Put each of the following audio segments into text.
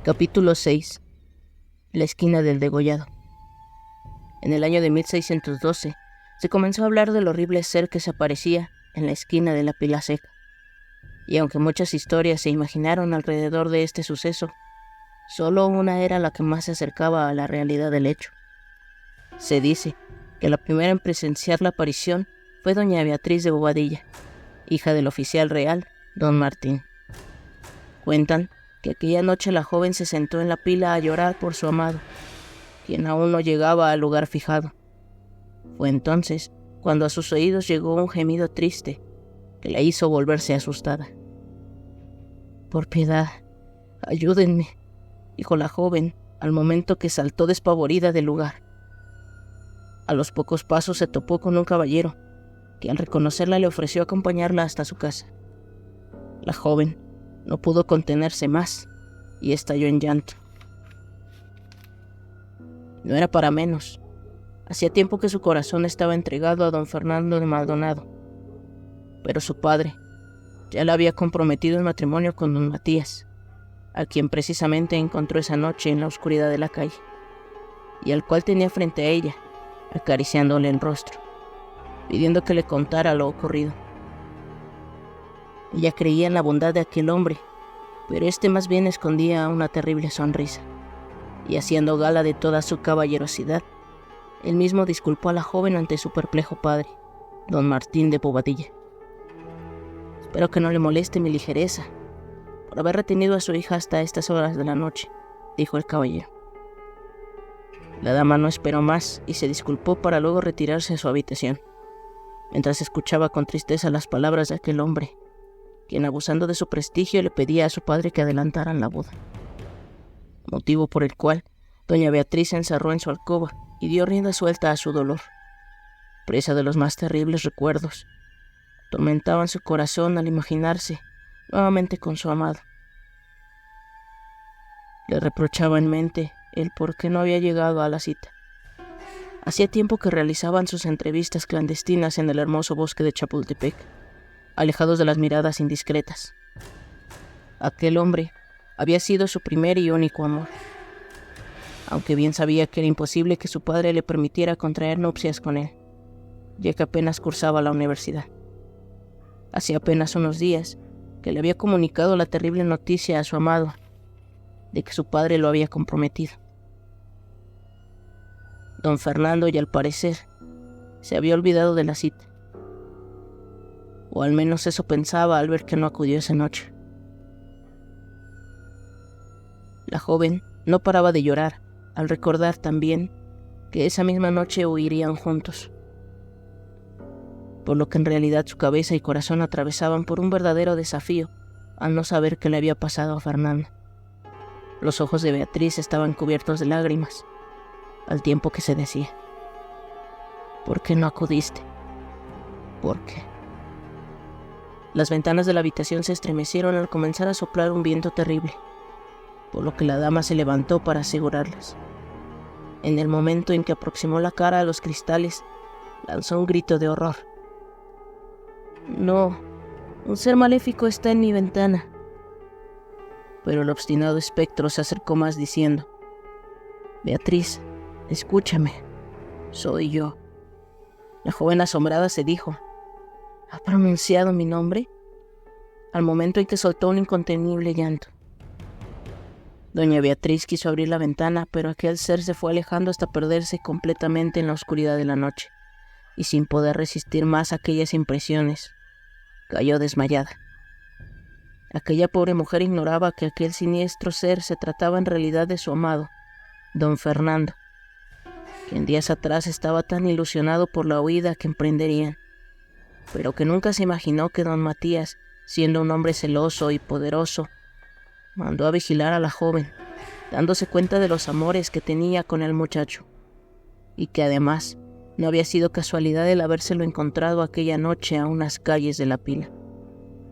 Capítulo 6. La esquina del degollado. En el año de 1612 se comenzó a hablar del horrible ser que se aparecía en la esquina de la pila seca, y aunque muchas historias se imaginaron alrededor de este suceso, solo una era la que más se acercaba a la realidad del hecho. Se dice que la primera en presenciar la aparición fue doña Beatriz de Bobadilla, hija del oficial real, don Martín. Cuentan que aquella noche la joven se sentó en la pila a llorar por su amado, quien aún no llegaba al lugar fijado. Fue entonces cuando a sus oídos llegó un gemido triste que la hizo volverse asustada. «Por piedad, ayúdenme», dijo la joven al momento que saltó despavorida del lugar. A los pocos pasos se topó con un caballero, que al reconocerla le ofreció acompañarla hasta su casa. La joven no pudo contenerse más y estalló en llanto. No era para menos. Hacía tiempo que su corazón estaba entregado a don Fernando de Maldonado, pero su padre ya la había comprometido en matrimonio con don Matías, a quien precisamente encontró esa noche en la oscuridad de la calle, y al cual tenía frente a ella, acariciándole el rostro, pidiendo que le contara lo ocurrido. Ella creía en la bondad de aquel hombre, pero este más bien escondía una terrible sonrisa, y haciendo gala de toda su caballerosidad, él mismo disculpó a la joven ante su perplejo padre, don Martín de Bobadilla. «Espero que no le moleste mi ligereza por haber retenido a su hija hasta estas horas de la noche», dijo el caballero. La dama no esperó más y se disculpó para luego retirarse a su habitación, mientras escuchaba con tristeza las palabras de aquel hombre, quien abusando de su prestigio le pedía a su padre que adelantaran la boda, motivo por el cual doña Beatriz se encerró en su alcoba y dio rienda suelta a su dolor. Presa de los más terribles recuerdos, atormentaban su corazón al imaginarse nuevamente con su amado. Le reprochaba en mente el por qué no había llegado a la cita. Hacía tiempo que realizaban sus entrevistas clandestinas en el hermoso bosque de Chapultepec, alejados de las miradas indiscretas. Aquel hombre había sido su primer y único amor, aunque bien sabía que era imposible que su padre le permitiera contraer nupcias con él, ya que apenas cursaba la universidad. Hacía apenas unos días que le había comunicado la terrible noticia a su amado de que su padre lo había comprometido. Don Fernando, y al parecer, se había olvidado de la cita, o al menos eso pensaba al ver que no acudió esa noche. La joven no paraba de llorar al recordar también que esa misma noche huirían juntos, por lo que en realidad su cabeza y corazón atravesaban por un verdadero desafío al no saber qué le había pasado a Fernando. Los ojos de Beatriz estaban cubiertos de lágrimas, al tiempo que se decía: «¿Por qué no acudiste? ¿Por qué?». Las ventanas de la habitación se estremecieron al comenzar a soplar un viento terrible, por lo que la dama se levantó para asegurarlas. En el momento en que aproximó la cara a los cristales, lanzó un grito de horror. «No, un ser maléfico está en mi ventana». Pero el obstinado espectro se acercó más diciendo: «Beatriz, escúchame, soy yo». La joven asombrada se dijo: «¿Ha pronunciado mi nombre?», al momento en que soltó un incontenible llanto. Doña Beatriz quiso abrir la ventana, pero aquel ser se fue alejando hasta perderse completamente en la oscuridad de la noche, y sin poder resistir más aquellas impresiones, cayó desmayada. Aquella pobre mujer ignoraba que aquel siniestro ser se trataba en realidad de su amado, don Fernando, quien días atrás estaba tan ilusionado por la huida que emprenderían, pero que nunca se imaginó que don Matías, siendo un hombre celoso y poderoso, mandó a vigilar a la joven, dándose cuenta de los amores que tenía con el muchacho, y que además no había sido casualidad el habérselo encontrado aquella noche a unas calles de la pila,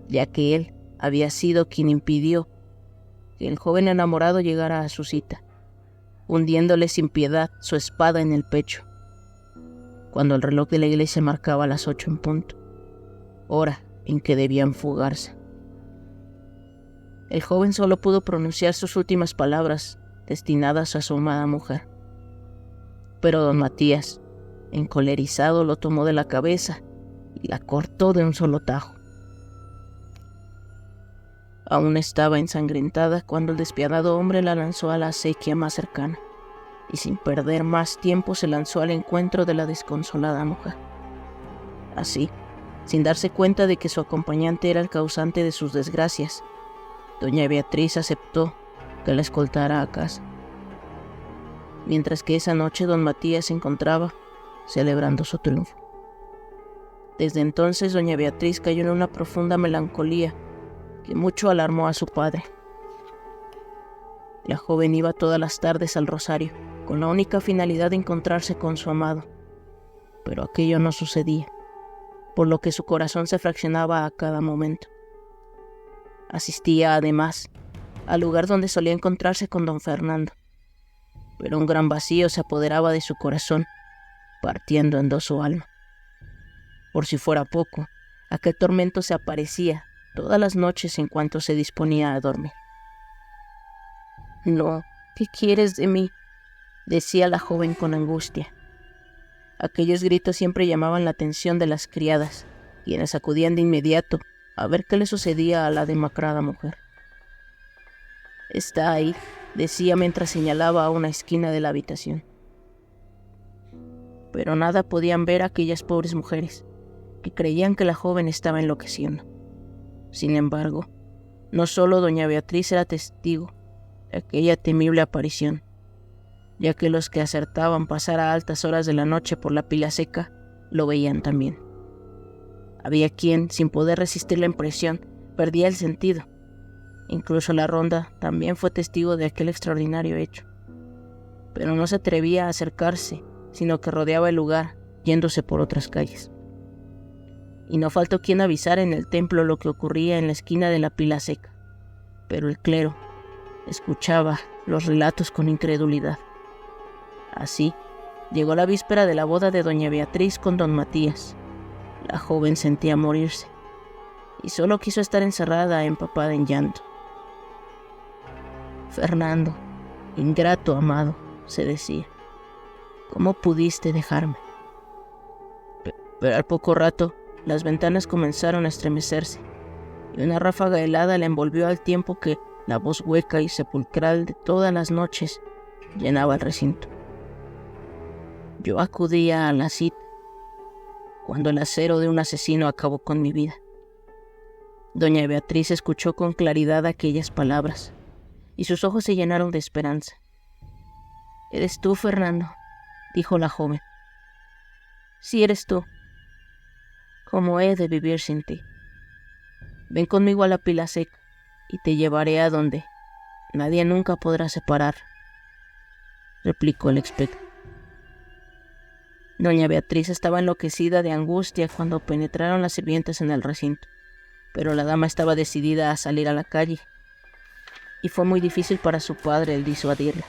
ya que él había sido quien impidió que el joven enamorado llegara a su cita, hundiéndole sin piedad su espada en el pecho, cuando el reloj de la iglesia marcaba las 8 en punto, hora en que debían fugarse. El joven solo pudo pronunciar sus últimas palabras, destinadas a su amada mujer. Pero don Matías, encolerizado, lo tomó de la cabeza y la cortó de un solo tajo. Aún estaba ensangrentada cuando el despiadado hombre la lanzó a la acequia más cercana, y sin perder más tiempo se lanzó al encuentro de la desconsolada mujer. Así, sin darse cuenta de que su acompañante era el causante de sus desgracias, doña Beatriz aceptó que la escoltara a casa. Mientras que esa noche don Matías se encontraba celebrando su triunfo. Desde entonces doña Beatriz cayó en una profunda melancolía que mucho alarmó a su padre. La joven iba todas las tardes al rosario, con la única finalidad de encontrarse con su amado, pero aquello no sucedía, por lo que su corazón se fraccionaba a cada momento. Asistía, además, al lugar donde solía encontrarse con don Fernando, pero un gran vacío se apoderaba de su corazón, partiendo en dos su alma. Por si fuera poco, aquel tormento se aparecía todas las noches en cuanto se disponía a dormir. «No, ¿qué quieres de mí?», decía la joven con angustia. Aquellos gritos siempre llamaban la atención de las criadas, quienes acudían de inmediato a ver qué le sucedía a la demacrada mujer. «Está ahí», decía mientras señalaba a una esquina de la habitación. Pero nada podían ver aquellas pobres mujeres, que creían que la joven estaba enloqueciendo. Sin embargo, no solo doña Beatriz era testigo de aquella temible aparición, ya que los que acertaban pasar a altas horas de la noche por la pila seca lo veían también. Había quien, sin poder resistir la impresión, perdía el sentido. Incluso la ronda también fue testigo de aquel extraordinario hecho, pero no se atrevía a acercarse, sino que rodeaba el lugar, yéndose por otras calles. Y no faltó quien avisara en el templo lo que ocurría en la esquina de la pila seca, pero el clero escuchaba los relatos con incredulidad. Así, llegó la víspera de la boda de doña Beatriz con don Matías. La joven sentía morirse, y solo quiso estar encerrada, empapada en llanto. «Fernando, ingrato amado», se decía, «¿cómo pudiste dejarme?». Pero al poco rato, las ventanas comenzaron a estremecerse, y una ráfaga helada la envolvió al tiempo que la voz hueca y sepulcral de todas las noches llenaba el recinto. Yo acudía a la cita cuando el acero de un asesino acabó con mi vida. Doña Beatriz escuchó con claridad aquellas palabras, y sus ojos se llenaron de esperanza. «¿Eres tú, Fernando?», dijo la joven. «Sí, eres tú. ¿Cómo he de vivir sin ti? Ven conmigo a la pila seca y te llevaré a donde nadie nunca podrá separar», replicó el espectro. Doña Beatriz estaba enloquecida de angustia cuando penetraron las sirvientas en el recinto, pero la dama estaba decidida a salir a la calle, y fue muy difícil para su padre el disuadirla.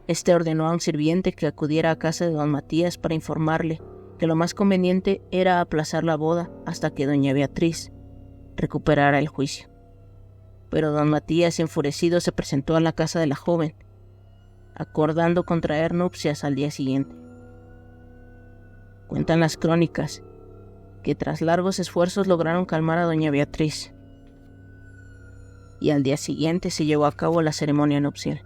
Este ordenó a un sirviente que acudiera a casa de don Matías para informarle que lo más conveniente era aplazar la boda hasta que doña Beatriz recuperara el juicio. Pero don Matías, enfurecido, se presentó a la casa de la joven, acordando contraer nupcias al día siguiente. Cuentan las crónicas que tras largos esfuerzos lograron calmar a doña Beatriz, y al día siguiente se llevó a cabo la ceremonia nupcial.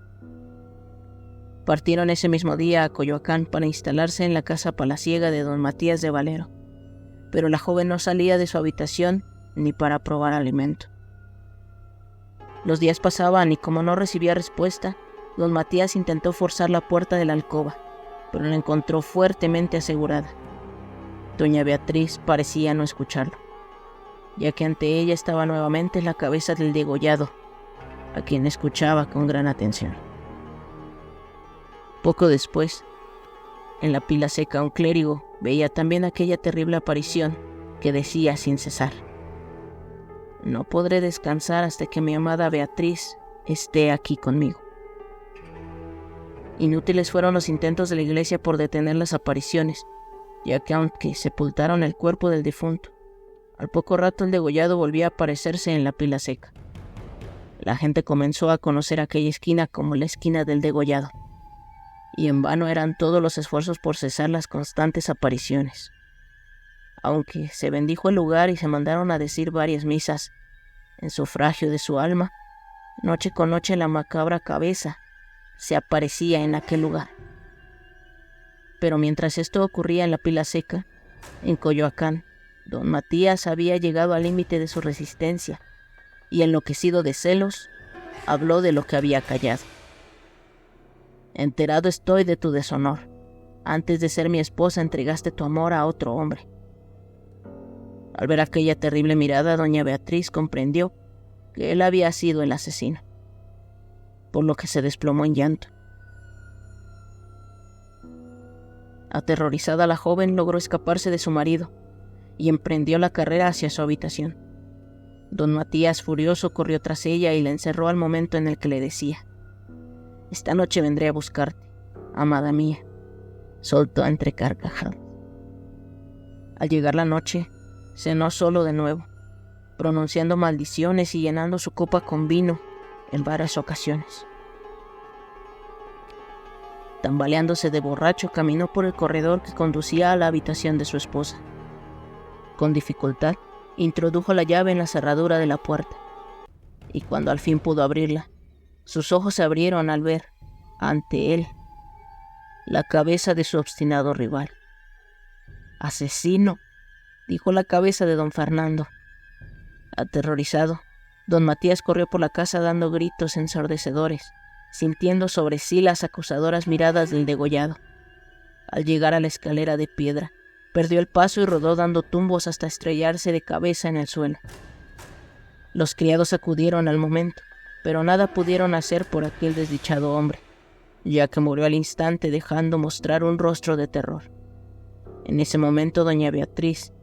Partieron ese mismo día a Coyoacán para instalarse en la casa palaciega de don Matías de Valero, pero la joven no salía de su habitación ni para probar alimento. Los días pasaban y como no recibía respuesta, don Matías intentó forzar la puerta de la alcoba, pero la encontró fuertemente asegurada. Doña Beatriz parecía no escucharlo, ya que ante ella estaba nuevamente la cabeza del degollado, a quien escuchaba con gran atención. Poco después, en la pila seca, un clérigo veía también aquella terrible aparición que decía sin cesar: «No podré descansar hasta que mi amada Beatriz esté aquí conmigo». Inútiles fueron los intentos de la iglesia por detener las apariciones, ya que aunque sepultaron el cuerpo del difunto, al poco rato el degollado volvía a aparecerse en la pila seca. La gente comenzó a conocer aquella esquina como la esquina del degollado, y en vano eran todos los esfuerzos por cesar las constantes apariciones. Aunque se bendijo el lugar y se mandaron a decir varias misas en sufragio de su alma, noche con noche la macabra cabeza se aparecía en aquel lugar. Pero mientras esto ocurría en la Pila Seca, en Coyoacán, don Matías había llegado al límite de su resistencia y, enloquecido de celos, habló de lo que había callado. Enterado estoy de tu deshonor. Antes de ser mi esposa entregaste tu amor a otro hombre. Al ver aquella terrible mirada, doña Beatriz comprendió que él había sido el asesino, por lo que se desplomó en llanto. Aterrorizada, la joven logró escaparse de su marido y emprendió la carrera hacia su habitación. Don Matías, furioso, corrió tras ella y la encerró al momento en el que le decía: «Esta noche vendré a buscarte, amada mía», soltó entre carcajadas. Al llegar la noche, cenó solo de nuevo, pronunciando maldiciones y llenando su copa con vino en varias ocasiones. Tambaleándose de borracho, caminó por el corredor que conducía a la habitación de su esposa. Con dificultad, introdujo la llave en la cerradura de la puerta, y cuando al fin pudo abrirla, sus ojos se abrieron al ver, ante él, la cabeza de su obstinado rival. «¡Asesino!», dijo la cabeza de don Fernando. Aterrorizado, don Matías corrió por la casa dando gritos ensordecedores, sintiendo sobre sí las acusadoras miradas del degollado. Al llegar a la escalera de piedra, perdió el paso y rodó dando tumbos hasta estrellarse de cabeza en el suelo. Los criados acudieron al momento, pero nada pudieron hacer por aquel desdichado hombre, ya que murió al instante dejando mostrar un rostro de terror. En ese momento doña Beatriz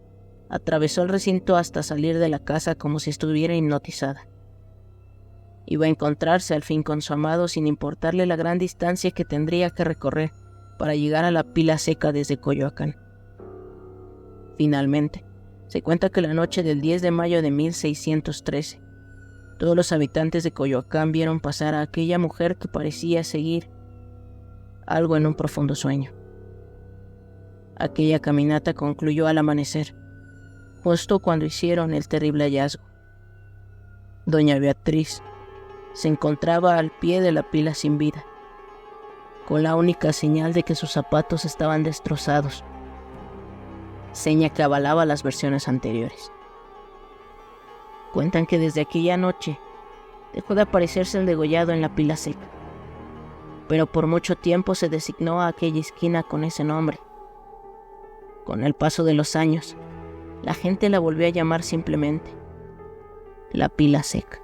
atravesó el recinto hasta salir de la casa como si estuviera hipnotizada. Iba a encontrarse al fin con su amado sin importarle la gran distancia que tendría que recorrer para llegar a la Pila Seca desde Coyoacán. Finalmente, se cuenta que la noche del 10 de mayo de 1613, todos los habitantes de Coyoacán vieron pasar a aquella mujer que parecía seguir algo en un profundo sueño. Aquella caminata concluyó al amanecer, justo cuando hicieron el terrible hallazgo. Doña Beatriz se encontraba al pie de la pila sin vida, con la única señal de que sus zapatos estaban destrozados, seña que avalaba las versiones anteriores. Cuentan que desde aquella noche dejó de aparecerse el degollado en la Pila Seca, pero por mucho tiempo se designó a aquella esquina con ese nombre. Con el paso de los años, la gente la volvió a llamar simplemente la Pila Seca.